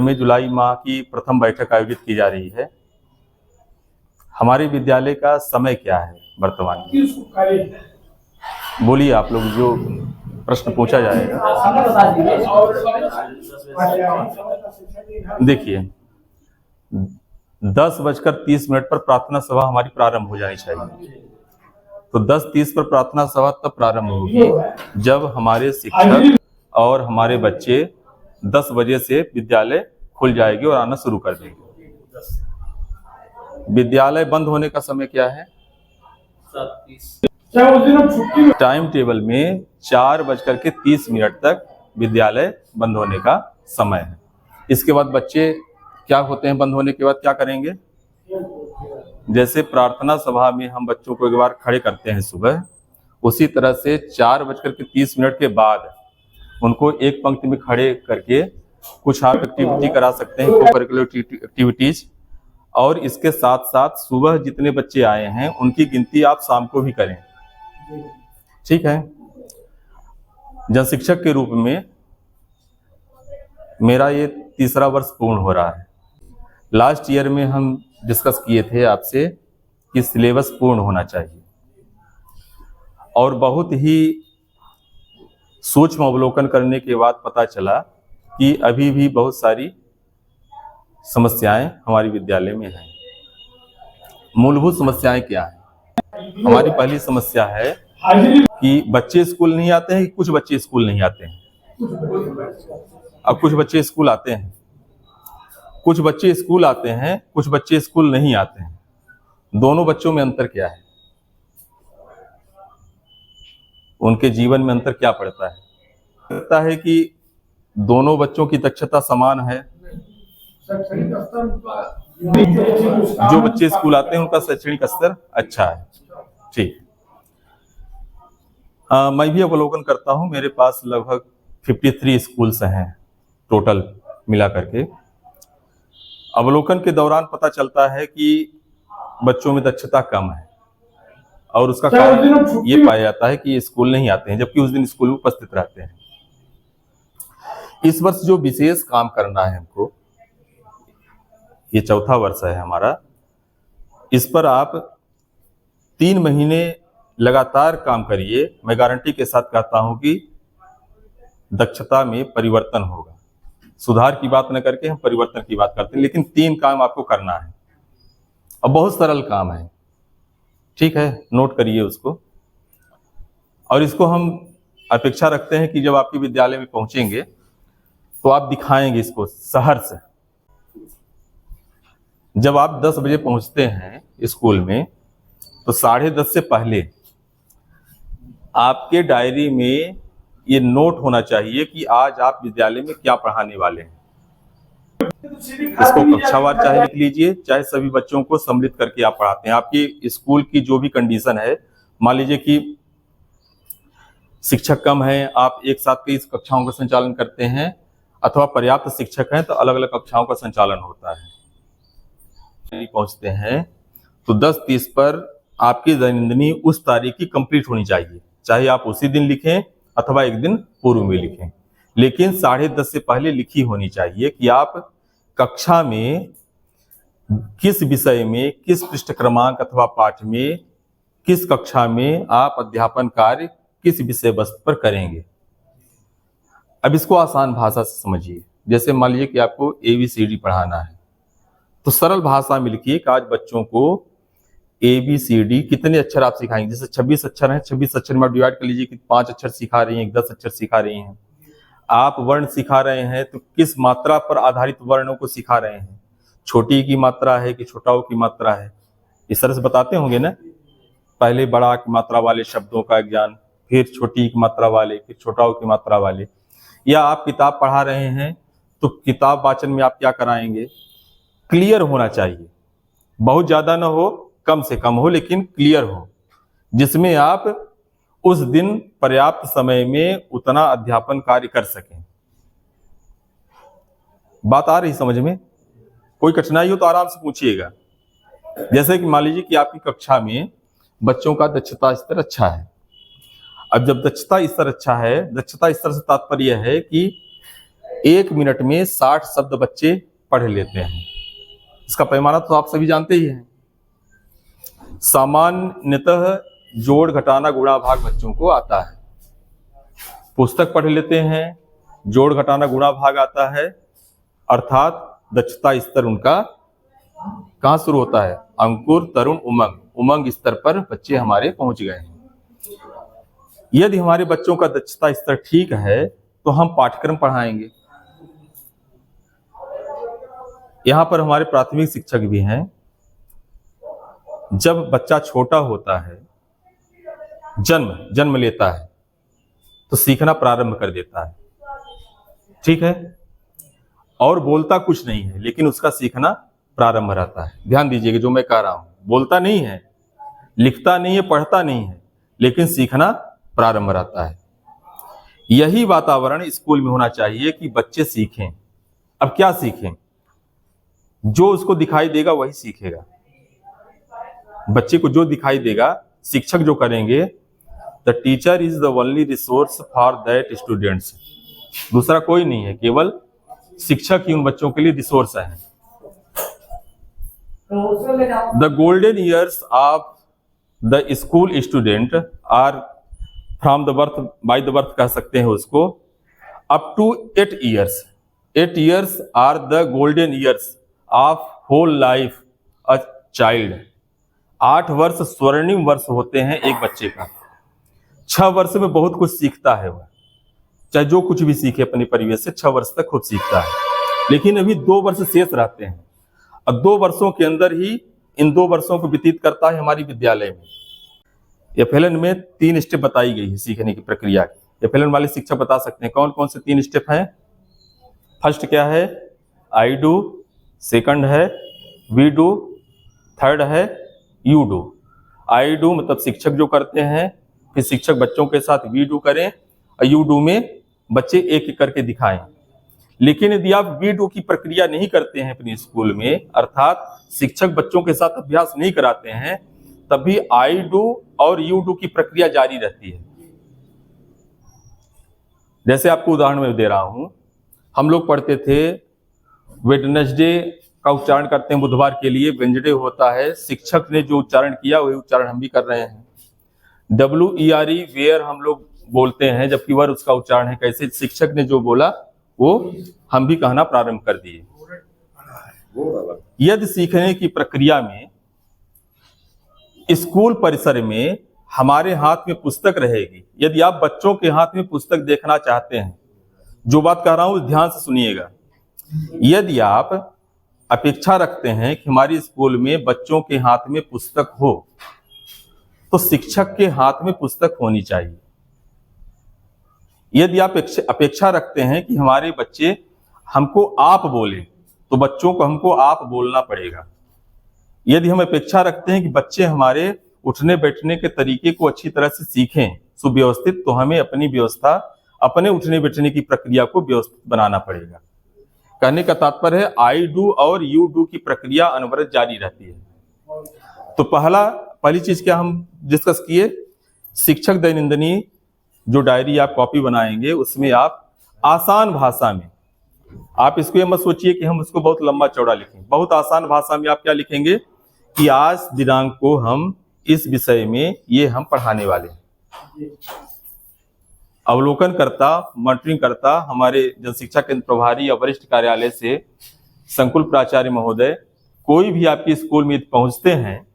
में जुलाई माह की प्रथम बैठक आयोजित की जा रही है। हमारे विद्यालय का समय क्या है वर्तमान में? बोलिए आप लोग, जो प्रश्न पूछा जाएगा। देखिए, 10:30 पर प्रार्थना सभा हमारी प्रारंभ हो जानी चाहिए। तो 10:30 पर प्रार्थना सभा तब प्रारंभ होगी जब हमारे शिक्षक और हमारे बच्चे 10 बजे से विद्यालय खुल जाएगी और आना शुरू कर देंगे। विद्यालय बंद होने का समय क्या है? 7:30। टाइम टेबल में 4:30 तक विद्यालय बंद होने का समय है। इसके बाद बच्चे क्या होते हैं, बंद होने के बाद क्या करेंगे? जैसे प्रार्थना सभा में हम बच्चों को एक बार खड़े करते हैं सुबह, उसी तरह से 4:30 के बाद उनको एक पंक्ति में खड़े करके कुछ आप एक्टिविटी करा सकते हैं, को करिकुलर एक्टिविटीज। और इसके साथ साथ सुबह जितने बच्चे आए हैं उनकी गिनती आप शाम को भी करें, ठीक है। जन शिक्षक के रूप में मेरा ये 3रा वर्ष पूर्ण हो रहा है। लास्ट ईयर में हम डिस्कस किए थे आपसे कि सिलेबस पूर्ण होना चाहिए, और बहुत ही सूक्ष्म अवलोकन करने के बाद पता चला कि अभी भी बहुत सारी समस्याएं हमारे विद्यालय में हैं। मूलभूत समस्याएं क्या हैं? हमारी पहली समस्या है कि बच्चे स्कूल नहीं आते हैं, कि कुछ बच्चे स्कूल नहीं आते हैं। अब कुछ बच्चे स्कूल आते हैं, कुछ बच्चे स्कूल आते हैं, कुछ बच्चे स्कूल नहीं आते हैं। दोनों बच्चों में अंतर क्या है? उनके जीवन में अंतर क्या पड़ता है? लगता है कि दोनों बच्चों की दक्षता समान है। जो बच्चे स्कूल आते हैं उनका शैक्षणिक स्तर अच्छा है, ठीक। मैं भी अवलोकन करता हूं, मेरे पास लगभग 53 स्कूल्स हैं टोटल मिला करके। अवलोकन के दौरान पता चलता है कि बच्चों में दक्षता कम है, और उसका कारण ये पाया जाता है कि ये स्कूल नहीं आते हैं, जबकि उस दिन स्कूल में उपस्थित रहते हैं। इस वर्ष जो विशेष काम करना है हमको, ये 4था वर्ष है हमारा, इस पर आप 3 महीने लगातार काम करिए। मैं गारंटी के साथ कहता हूं कि दक्षता में परिवर्तन होगा। सुधार की बात न करके हम परिवर्तन की बात करते हैं, लेकिन 3 काम आपको करना है। अब बहुत सरल काम है, ठीक है, नोट करिए उसको। और इसको हम अपेक्षा रखते हैं कि जब आपके विद्यालय में पहुंचेंगे तो आप दिखाएंगे इसको शहर से। जब आप 10 बजे पहुंचते हैं स्कूल में, तो 10:30 से पहले आपके डायरी में ये नोट होना चाहिए कि आज आप विद्यालय में क्या पढ़ाने वाले हैं। इसको कक्षावार चाहे लिख लीजिए, चाहे सभी बच्चों को सम्मिलित करके आप पढ़ाते हैं। आपकी स्कूल की जो भी कंडीशन है, मान लीजिए कि शिक्षक कम है, आप एक साथ कई कक्षाओं का संचालन करते हैं, अथवा पर्याप्त शिक्षक हैं तो अलग अलग कक्षाओं का संचालन होता है। पहुंचते हैं तो 10:30 पर आपकी दैनंदिनी उस तारीख की कंप्लीट होनी चाहिए, चाहे आप उसी दिन लिखें अथवा एक दिन पूर्व में लिखें, लेकिन 10:30 से पहले लिखी होनी चाहिए कि आप कक्षा में किस विषय में, किस पृष्ठ क्रमांक अथवा पाठ में, किस कक्षा में आप अध्यापन कार्य किस विषय वस्तु पर करेंगे। अब इसको आसान भाषा से समझिए। जैसे मान लीजिए कि आपको ABCD पढ़ाना है, तो सरल भाषा में लिखिए कि आज बच्चों को ABCD कितने अक्षर आप सिखाएंगे। जैसे 26 अक्षर हैं, 26 अक्षर में डिवाइड कर लीजिए कि 5 अक्षर सिखा रही हैं, 10 अक्षर सिखा रही हैं। आप वर्ण सिखा रहे हैं तो किस मात्रा पर आधारित वर्णों को सिखा रहे हैं, छोटी की मात्रा है कि छोटाओं की मात्रा है, इस तरह से बताते होंगे ना। पहले बड़ा की मात्रा वाले शब्दों का ज्ञान, फिर छोटी की मात्रा वाले, फिर छोटाओं की मात्रा वाले। या आप किताब पढ़ा रहे हैं तो किताब वाचन में आप क्या कराएंगे, क्लियर होना चाहिए, बहुत ज्यादा ना हो, कम से कम हो, लेकिन क्लियर हो, जिसमें आप उस दिन पर्याप्त समय में उतना अध्यापन कार्य कर सकें। बात आ रही समझ में? कोई कठिनाई हो तो आराम से पूछिएगा। जैसे कि मान लीजिए कि आपकी कक्षा में बच्चों का दक्षता स्तर अच्छा है। अब जब दक्षता स्तर अच्छा है, दक्षता स्तर से तात्पर्य है कि 1 मिनट में 60 शब्द बच्चे पढ़ लेते हैं। इसका पैमाना तो आप सभी जानते ही हैं। सामान्यतः जोड़ घटाना गुणा भाग बच्चों को आता है। पुस्तक पढ़ लेते हैं, जोड़ घटाना गुणा भाग आता है, अर्थात दक्षता स्तर उनका कहाँ शुरू होता है? अंकुर, तरुण, उमंग स्तर पर बच्चे हमारे पहुंच गए हैं। यदि हमारे बच्चों का दक्षता स्तर ठीक है तो हम पाठ्यक्रम पढ़ाएंगे। यहां पर हमारे प्राथमिक शिक्षक भी हैं। जब बच्चा छोटा होता है, जन्म लेता है, तो सीखना प्रारंभ कर देता है, ठीक है, और बोलता कुछ नहीं है लेकिन उसका सीखना प्रारंभ रहता है। ध्यान दीजिएगा जो मैं कह रहा हूं, बोलता नहीं है, लिखता नहीं है, पढ़ता नहीं है, लेकिन सीखना प्रारंभ रहता है। यही वातावरण स्कूल में होना चाहिए कि बच्चे सीखें। अब क्या सीखें? जो उसको दिखाई देगा वही सीखेगा। बच्चे को जो दिखाई देगा, शिक्षक जो करेंगे, the teacher is the only resource for that students. दूसरा कोई नहीं है, केवल शिक्षक ही उन बच्चों के लिए रिसोर्स है। The golden years of the school student are from the birth, by the birth कह सकते हैं उसको, up to 8 years. 8 years are the golden years of whole life a child. 8 वर्ष स्वर्णिम वर्ष होते हैं एक बच्चे का। 6 वर्ष में बहुत कुछ सीखता है वह, चाहे जो कुछ भी सीखे अपने परिवेश से, 6 वर्ष तक खुद सीखता है। लेकिन अभी 2 वर्ष शेष रहते हैं। अब 2 वर्षों के अंदर ही इन 2 वर्षों को व्यतीत करता है हमारी विद्यालय में। एफएलएन में 3 स्टेप बताई गई है सीखने की प्रक्रिया की। एफएलएन वाले शिक्षक बता सकते हैं कौन कौन से 3 स्टेप हैं। फर्स्ट क्या है? I do. सेकंड है वी डू। थर्ड है यू डू। आई डू मतलब शिक्षक जो करते हैं, फिर शिक्षक बच्चों के साथ वी डू करें, और यू डू में बच्चे एक एक करके दिखाएं। लेकिन यदि आप वी डू की प्रक्रिया नहीं करते हैं अपने स्कूल में, अर्थात शिक्षक बच्चों के साथ अभ्यास नहीं कराते हैं, तभी आई डू और यू डू की प्रक्रिया जारी रहती है। जैसे आपको उदाहरण में दे रहा हूं, हम लोग पढ़ते थे वेडनेसडे का उच्चारण करते हैं बुधवार के लिए, वेंसडे होता है। शिक्षक ने जो उच्चारण किया वही उच्चारण हम भी कर रहे हैं। WERE वेयर हम लोग बोलते हैं, जबकि वर उसका उच्चारण है कैसे? शिक्षक ने जो बोला वो हम भी कहना प्रारंभ कर दिए। यदि सीखने की प्रक्रिया में स्कूल परिसर में हमारे हाथ में पुस्तक रहेगी, यदि आप बच्चों के हाथ में पुस्तक देखना चाहते हैं, जो बात कह रहा हूं ध्यान से सुनिएगा। यदि आप अपेक्षा रखते हैं कि हमारे स्कूल में बच्चों के हाथ में पुस्तक हो, तो शिक्षक के हाथ में पुस्तक होनी चाहिए। यदि आप अपेक्षा रखते हैं कि हमारे बच्चे हमको आप बोले, तो बच्चों को हमको आप बोलना पड़ेगा। यदि हम अपेक्षा रखते हैं कि बच्चे हमारे उठने बैठने के तरीके को अच्छी तरह से सीखें, सुव्यवस्थित, तो हमें अपनी व्यवस्था, अपने उठने बैठने की प्रक्रिया को व्यवस्थित बनाना पड़ेगा। कहने का तात्पर्य है आई डू और यू डू की प्रक्रिया अनवरत जारी रहती है। तो पहली चीज क्या हम डिस्कस किए? शिक्षक दैनंदिनी जो डायरी आप कॉपी बनाएंगे, उसमें आप आसान भाषा में, आप इसको ये मत सोचिए कि हम उसको बहुत लंबा चौड़ा लिखें। बहुत आसान भाषा में आप क्या लिखेंगे कि आज दिनांक को हम इस विषय में ये हम पढ़ाने वाले हैं। अवलोकन करता, मॉनिटरिंग करता हमारे जनशिक्षा केंद्र प्रभारी या वरिष्ठ कार्यालय से संकुल प्राचार्य महोदय कोई भी आपके स्कूल में पहुंचते हैं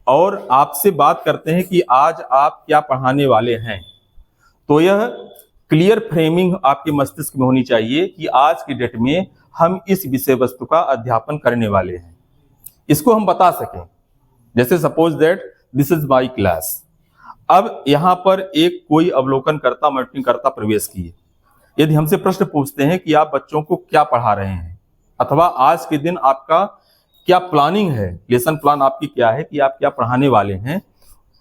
और आपसे बात करते हैं कि आज आप क्या पढ़ाने वाले हैं, तो यह क्लियर फ्रेमिंग आपके मस्तिष्क में होनी चाहिए कि आज की डेट में हम इस विषय वस्तु का अध्यापन करने वाले हैं। इसको हम बता सकें। जैसे suppose that this is my class. अब यहाँ पर एक कोई अवलोकन करता, मॉनिटरिंग करता प्रवेश किए। यदि हमसे प्रश्न पूछते हैं कि आप बच्चों को क्या पढ़ा रहे हैं, अथवा आज के दिन आपका क्या प्लानिंग है, लेसन प्लान आपकी क्या है कि आप क्या पढ़ाने वाले हैं,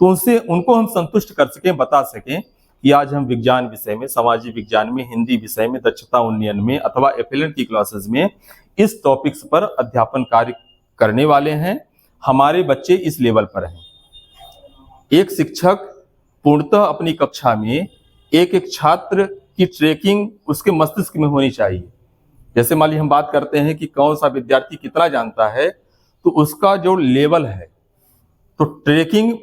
तो उनको हम संतुष्ट कर सकें, बता सकें कि आज हम विज्ञान विषय में, सामाजिक विज्ञान में, हिंदी विषय में, दक्षता उन्नयन में अथवा एफएलएन की क्लासेस में इस टॉपिक्स पर अध्यापन कार्य करने वाले हैं। हमारे बच्चे इस लेवल पर हैं। एक शिक्षक पूर्णतः अपनी कक्षा में एक एक छात्र की ट्रैकिंग उसके मस्तिष्क में होनी चाहिए जैसे मान लीजिए हम बात करते हैं कि कौन सा विद्यार्थी कितना जानता है, तो उसका जो लेवल है, तो ट्रैकिंग,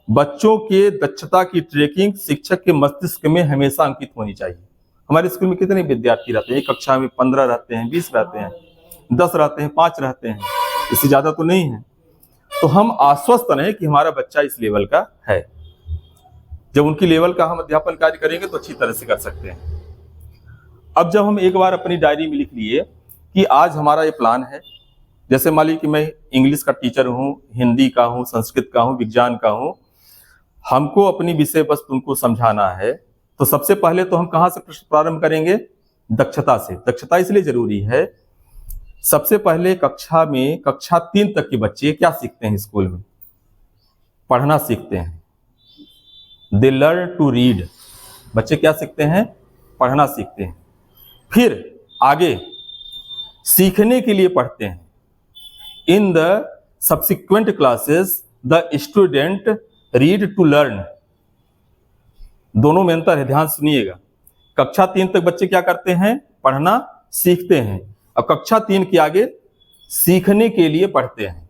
बच्चों के दक्षता की ट्रैकिंग शिक्षक के मस्तिष्क में हमेशा अंकित होनी चाहिए। हमारे स्कूल में कितने विद्यार्थी रहते हैं? एक कक्षा में 15 रहते हैं, 20 रहते हैं, 10 रहते हैं, 5 रहते हैं, इससे ज्यादा तो नहीं है। तो हम आश्वस्त रहें कि हमारा बच्चा इस लेवल का है। जब उनकी लेवल का हम अध्यापन कार्य करेंगे तो अच्छी तरह से कर सकते हैं। अब जब हम एक बार अपनी डायरी में लिख लिए कि आज हमारा ये प्लान है, जैसे मान लीजिए कि मैं इंग्लिश का टीचर हूँ, हिंदी का हूँ, संस्कृत का हूँ, विज्ञान का हूँ, हमको अपनी विषय वस्तु उनको समझाना है, तो सबसे पहले तो हम कहाँ से प्रारंभ करेंगे? दक्षता से। दक्षता इसलिए जरूरी है, सबसे पहले कक्षा 3 तक के बच्चे क्या सीखते हैं स्कूल में? पढ़ना सीखते हैं। They learn to read. बच्चे क्या सीखते हैं? पढ़ना सीखते हैं। फिर आगे सीखने के लिए पढ़ते हैं। In the subsequent classes the student read to learn. दोनों में अंतर है, ध्यान सुनिएगा। कक्षा 3 तक बच्चे क्या करते हैं? पढ़ना सीखते हैं। अब कक्षा 3 के आगे सीखने के लिए पढ़ते हैं।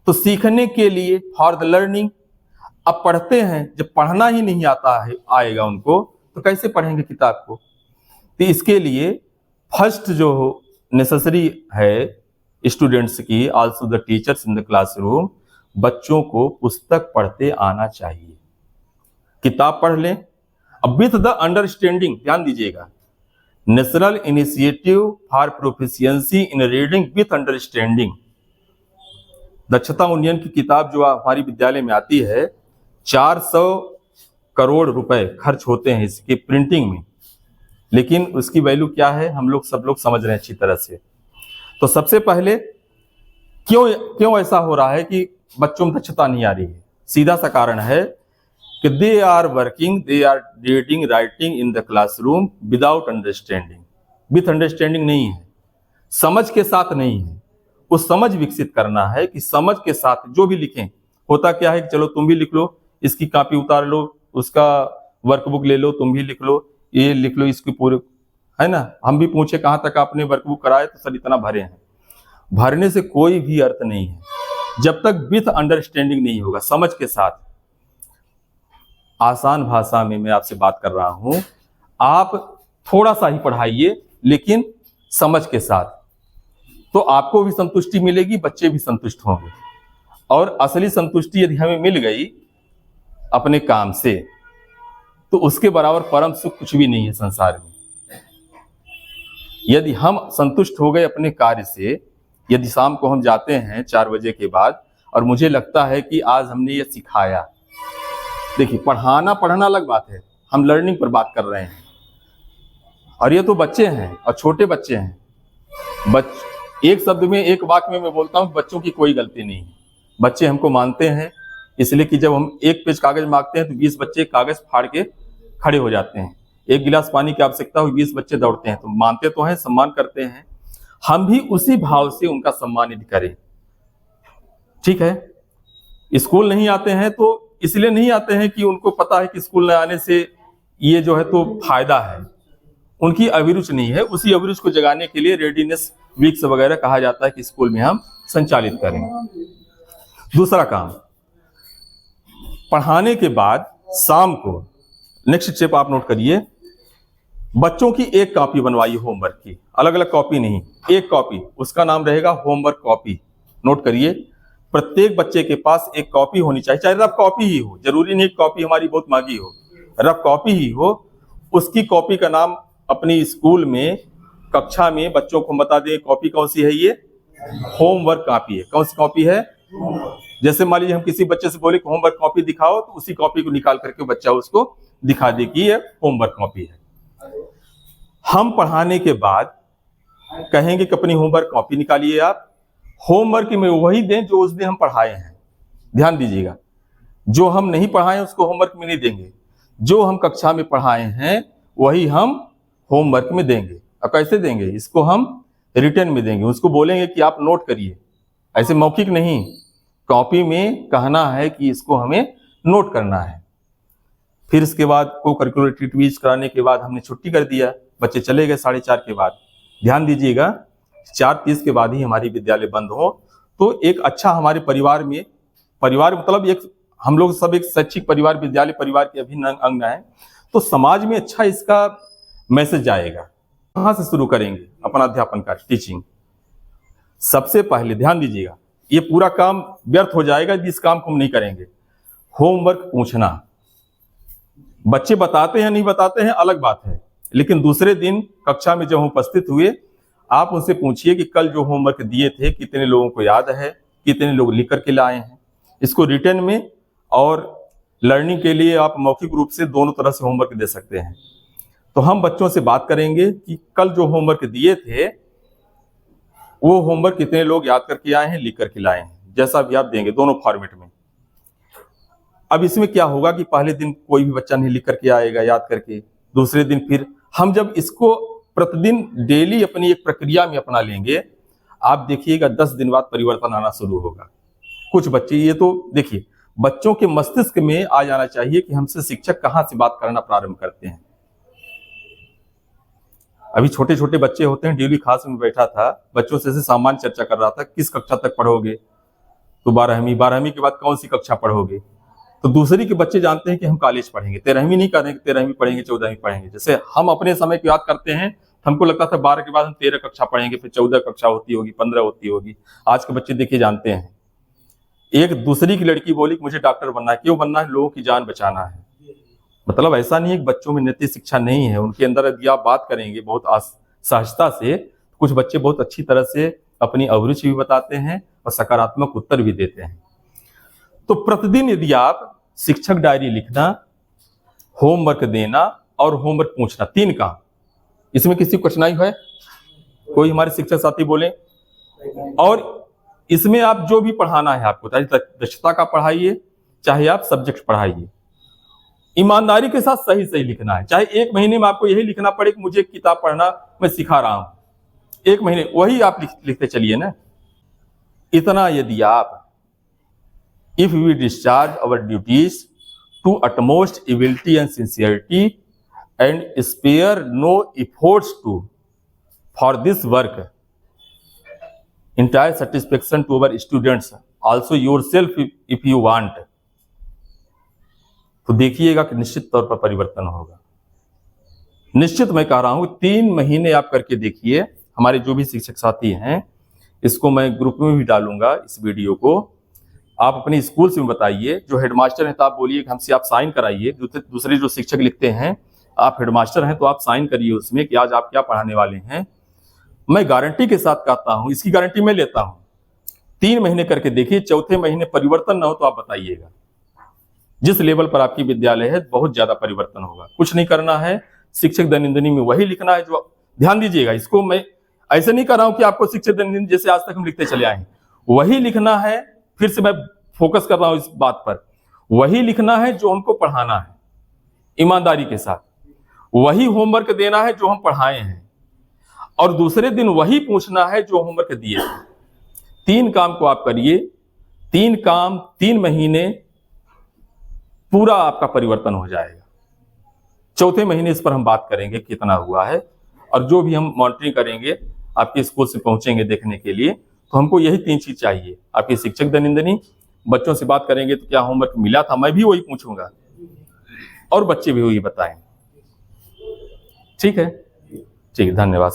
तो सीखने के लिए फॉर द लर्निंग, अब पढ़ते हैं। जब पढ़ना ही नहीं आता है आएगा उनको, तो कैसे पढ़ेंगे किताब को? तो इसके लिए फर्स्ट जो नेसेसरी है स्टूडेंट्स की, also the teachers in the classroom, बच्चों को पुस्तक पढ़ते आना चाहिए। किताब पढ़ लें। अब विथ द अंडरस्टैंडिंग, ध्यान दीजिएगा, national initiative for proficiency in reading with understanding, दक्षता उन्नयन की किताब जो हमारी विद्यालय में आती है, 400 करोड़ रुपए खर्च होते हैं इसके प्रिंटिंग में, लेकिन उसकी वैल्यू क्या है हम लोग सब लोग समझ रहे हैं अच्छी तरह से। तो सबसे पहले क्यों ऐसा हो रहा है कि बच्चों में दक्षता नहीं आ रही है? सीधा सा कारण है कि they are reading writing in the classroom without understanding. With understanding नहीं है, समझ के साथ नहीं है। उस समझ विकसित करना है कि समझ के साथ जो भी लिखें। होता क्या है कि चलो तुम भी लिख लो, इसकी कॉपी उतार लो, उसका वर्कबुक ले लो, तुम भी लिख लो, ये लिख लो, इसकी पूरे, है ना। हम भी पूछे कहाँ तक आपने वर्कबुक कराए, तो सर इतना भरे हैं। भरने से कोई भी अर्थ नहीं है जब तक विथ अंडरस्टैंडिंग नहीं होगा, समझ के साथ। आसान भाषा में मैं आपसे बात कर रहा हूं, आप थोड़ा सा ही पढ़ाइए लेकिन समझ के साथ, तो आपको भी संतुष्टि मिलेगी, बच्चे भी संतुष्ट होंगे। और असली संतुष्टि यदि हमें मिल गई अपने काम से, तो उसके बराबर परम सुख कुछ भी नहीं है संसार में। यदि हम संतुष्ट हो गए अपने कार्य से, यदि शाम को हम जाते हैं 4 बजे के बाद और मुझे लगता है कि आज हमने ये सिखाया, देखिए पढ़ना अलग बात है, हम लर्निंग पर बात कर रहे हैं। और ये तो बच्चे हैं और छोटे बच्चे हैं। एक शब्द में, एक वाक्य में मैं बोलता हूं, बच्चों की कोई गलती नहीं है। बच्चे हमको मानते हैं, इसलिए कि जब हम 1 पेज कागज मांगते हैं तो 20 बच्चे कागज फाड़ के खड़े हो जाते हैं। 1 गिलास पानी की आवश्यकता हो, 20 बच्चे दौड़ते हैं। तो मानते तो हैं, सम्मान करते हैं। हम भी उसी भाव से उनका सम्मान यदि करें, ठीक है। स्कूल नहीं आते हैं तो इसलिए नहीं आते हैं कि उनको पता है कि स्कूल न आने से ये जो है तो फायदा है, उनकी अभिरुचि नहीं है। उसी अभिरुचि को जगाने के लिए रेडीनेस वीक्स वगैरह कहा जाता है कि स्कूल में हम संचालित करें। दूसरा काम, पढ़ाने के बाद शाम को नेक्स्ट स्टेप आप नोट करिए, बच्चों की एक कॉपी बनवाइए होमवर्क की, अलग अलग कॉपी नहीं, एक कॉपी, उसका नाम रहेगा होमवर्क कॉपी। नोट करिए, प्रत्येक बच्चे के पास एक कॉपी होनी चाहिए, चाहे रफ कॉपी ही हो, जरूरी नहीं कॉपी हमारी बहुत महंगी हो, रफ कॉपी ही हो। उसकी कॉपी का नाम अपनी स्कूल में कक्षा में बच्चों को बता दें, कॉपी कौन सी है, ये होमवर्क कॉपी है। कौन सी कॉपी है? जैसे मान लीजिए हम किसी बच्चे से बोले कि होमवर्क कॉपी दिखाओ, तो उसी कॉपी को निकाल करके बच्चा उसको दिखा दे कि ये होमवर्क कॉपी है। हम पढ़ाने के बाद कहेंगे कि अपनी होमवर्क कॉपी निकालिए। आप होमवर्क में वही दें जो उस दिन हम पढ़ाए हैं। ध्यान दीजिएगा, जो हम नहीं पढ़ाए उसको होमवर्क में नहीं देंगे, जो हम कक्षा में पढ़ाए हैं वही हम होमवर्क में देंगे। और कैसे देंगे? इसको हम रिटर्न में देंगे। उसको बोलेंगे कि आप नोट करिए, ऐसे मौखिक नहीं, कॉपी में कहना है कि इसको हमें नोट करना है। फिर इसके बाद को करिकुलर एक्टिविटीज कराने के बाद हमने छुट्टी कर दिया, बच्चे चले गए 4:30 के बाद। ध्यान दीजिएगा, 4:30 के बाद ही हमारी विद्यालय बंद हो तो एक अच्छा हमारे परिवार मतलब एक हम लोग सब एक शैक्षिक परिवार, विद्यालय परिवार के अभिन्न अंग है, तो समाज में अच्छा इसका मैसेज जाएगा। कहाँ से शुरू करेंगे अपना अध्यापन का टीचिंग? सबसे पहले ध्यान दीजिएगा, ये पूरा काम व्यर्थ हो जाएगा यदि इस काम को हम नहीं करेंगे। होमवर्क पूछना, बच्चे बताते हैं नहीं बताते हैं अलग बात है, लेकिन दूसरे दिन कक्षा में जब हम उपस्थित हुए, आप उनसे पूछिए कि कल जो होमवर्क दिए थे कितने लोगों को याद है, कितने लोग लिख करके लाए हैं। इसको रिटर्न में और लर्निंग के लिए आप मौखिक रूप से दोनों तरह से होमवर्क दे सकते हैं। तो हम बच्चों से बात करेंगे कि कल जो होमवर्क दिए थे वो होमवर्क कितने लोग याद करके आए हैं, लिख करके लाए हैं, जैसा भी आप देंगे दोनों फॉर्मेट में। अब इसमें क्या होगा कि पहले दिन कोई भी बच्चा नहीं लिख करके आएगा याद करके, दूसरे दिन फिर हम जब इसको प्रतिदिन डेली अपनी एक प्रक्रिया में अपना लेंगे, आप देखिएगा 10 दिन बाद परिवर्तन आना शुरू होगा। कुछ बच्चे, ये तो देखिए बच्चों के मस्तिष्क में आ जाना चाहिए कि हमसे शिक्षक कहाँ से बात करना प्रारंभ करते हैं। अभी छोटे छोटे बच्चे होते हैं, डेली क्लास में बैठा था, बच्चों से सामान्य चर्चा कर रहा था, किस कक्षा तक पढ़ोगे? तो 12वीं के बाद कौन सी कक्षा पढ़ोगे? तो दूसरी के बच्चे जानते हैं कि हम कॉलेज पढ़ेंगे, 13वीं नहीं करेंगे, 13वीं पढ़ेंगे, 14वीं पढ़ेंगे। जैसे हम अपने समय को याद करते हैं, हमको लगता था 12 के बाद हम 13 कक्षा पढ़ेंगे, फिर 14 कक्षा होती होगी, 15 होती होगी। आज के बच्चे देखिए जानते हैं। एक दूसरी की लड़की बोली कि मुझे डॉक्टर बनना है। क्यों बनना है? लोगों की जान बचाना है। मतलब ऐसा नहीं है कि बच्चों में नैतिक शिक्षा नहीं है, उनके अंदर यदि आप बात करेंगे बहुत सहजता से, कुछ बच्चे बहुत अच्छी तरह से अपनी अभिरुचि भी बताते हैं और सकारात्मक उत्तर भी देते हैं। तो प्रतिदिन यदि आप शिक्षक डायरी लिखना, होमवर्क देना और होमवर्क पूछना, 3 काम, इसमें किसी को कठिनाई है? कोई हमारे शिक्षक साथी बोले? और इसमें आप जो भी पढ़ाना है आपको, चाहे दक्षता का पढ़ाइए, चाहे आप सब्जेक्ट पढ़ाइए, ईमानदारी के साथ सही सही लिखना है। चाहे 1 महीने में आपको यही लिखना पड़े कि मुझे किताब पढ़ना मैं सिखा रहा हूं, 1 महीने वही आप लिखते चलिए ना। इतना यदि आप if we discharge our duties to utmost ability and sincerity and spare no efforts to for this work, entire satisfaction to our students, also yourself if you want, तो देखिएगा कि निश्चित तौर पर परिवर्तन होगा। निश्चित मैं कह रहा हूं, 3 महीने आप करके देखिए। हमारे जो भी शिक्षक साथी हैं, इसको मैं ग्रुप में भी डालूंगा इस वीडियो को, आप अपने स्कूल से बताइए। जो हेडमास्टर हैं तो आप बोलिए कि हमसे आप साइन कराइए। दूसरे जो शिक्षक लिखते हैं, आप हेडमास्टर हैं तो आप साइन करिए उसमें कि आज आप क्या पढ़ाने वाले हैं। मैं गारंटी के साथ कहता हूं, इसकी गारंटी मैं लेता हूं, 3 महीने करके देखिए, चौथे महीने परिवर्तन ना हो तो आप बताइएगा। जिस लेवल पर आपकी विद्यालय है बहुत ज्यादा परिवर्तन होगा। कुछ नहीं करना है, शिक्षक दैनिक में वही लिखना है जो, ध्यान दीजिएगा, इसको मैं ऐसे नहीं कर रहा हूं कि आपको शिक्षक दैनिक जैसे आज तक हम लिखते चले आए हैं वही लिखना है। फिर से मैं फोकस कर रहा हूं इस बात पर, वही लिखना है जो हमको पढ़ाना है ईमानदारी के साथ, वही होमवर्क देना है जो हम पढ़ाए हैं, और दूसरे दिन वही पूछना है जो होमवर्क दिए। 3 काम को आप करिए, 3 काम 3 महीने, पूरा आपका परिवर्तन हो जाएगा। चौथे महीने इस पर हम बात करेंगे कितना हुआ है, और जो भी हम मॉनिटरिंग करेंगे आपके स्कूल से पहुंचेंगे देखने के लिए। तो हमको यही 3 चीज चाहिए। आपके शिक्षक दैनिक, बच्चों से बात करेंगे तो क्या होमवर्क मिला था, मैं भी वही पूछूंगा और बच्चे भी वही बताएं। ठीक है, धन्यवाद।